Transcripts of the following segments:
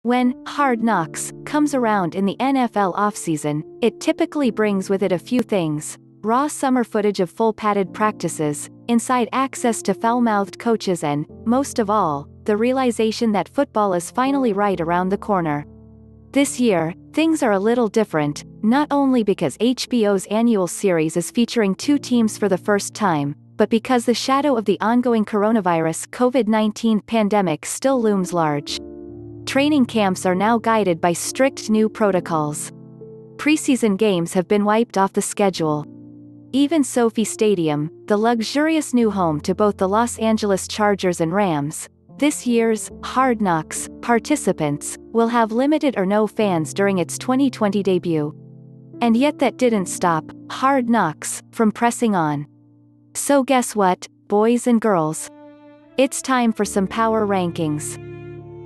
When Hard Knocks comes around in the NFL offseason, it typically brings with it a few things: raw summer footage of full padded practices, inside access to foul-mouthed coaches, and, most of all, the realization that football is finally right around the corner. This year, things are a little different, not only because HBO's annual series is featuring two teams for the first time, but because the shadow of the ongoing coronavirus COVID-19 pandemic still looms large. Training camps are now guided by strict new protocols. Preseason games have been wiped off the schedule. Even SoFi Stadium, the luxurious new home to both the Los Angeles Chargers and Rams, this year's Hard Knocks participants will have limited or no fans during its 2020 debut. And yet that didn't stop Hard Knocks from pressing on. So guess what, boys and girls? It's time for some power rankings.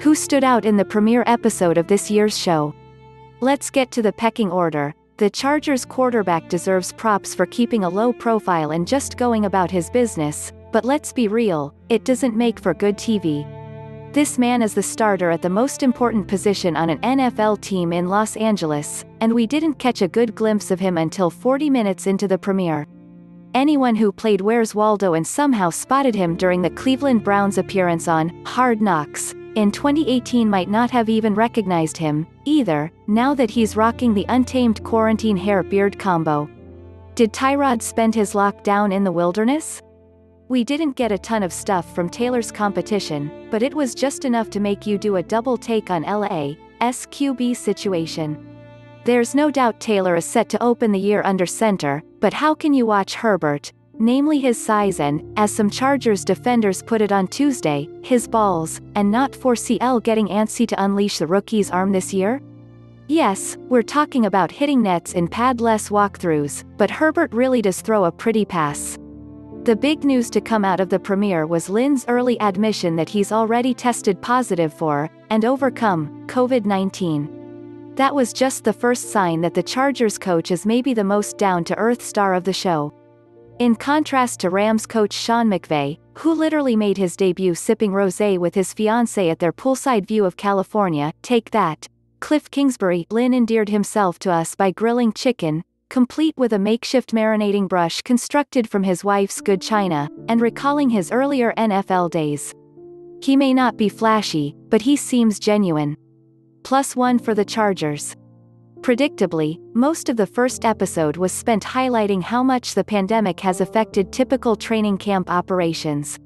Who stood out in the premiere episode of this year's show? Let's get to the pecking order. The Chargers quarterback deserves props for keeping a low profile and just going about his business, but let's be real, it doesn't make for good TV. This man is the starter at the most important position on an NFL team in Los Angeles, and we didn't catch a good glimpse of him until 40 minutes into the premiere. Anyone who played Where's Waldo and somehow spotted him during the Cleveland Browns appearance on Hard Knocks in 2018 might not have even recognized him, either, now that he's rocking the untamed quarantine hair-beard combo. Did Tyrod spend his lockdown in the wilderness? We didn't get a ton of stuff from Taylor's competition, but it was just enough to make you do a double take on LA's QB situation. There's no doubt Taylor is set to open the year under center, but how can you watch Herbert, namely his size and, as some Chargers defenders put it on Tuesday, his balls, and not foresee getting antsy to unleash the rookie's arm this year? Yes, we're talking about hitting nets in padless walkthroughs, but Herbert really does throw a pretty pass. The big news to come out of the premiere was Lynn's early admission that he's already tested positive for, and overcome, COVID-19. That was just the first sign that the Chargers coach is maybe the most down-to-earth star of the show. In contrast to Rams coach Sean McVay, who literally made his debut sipping rosé with his fiancée at their poolside view of California, take that. Kliff Kingsbury, Lynn endeared himself to us by grilling chicken, complete with a makeshift marinating brush constructed from his wife's good china, and recalling his earlier NFL days. He may not be flashy, but he seems genuine. +1 for the Chargers. Predictably, most of the first episode was spent highlighting how much the pandemic has affected typical training camp operations,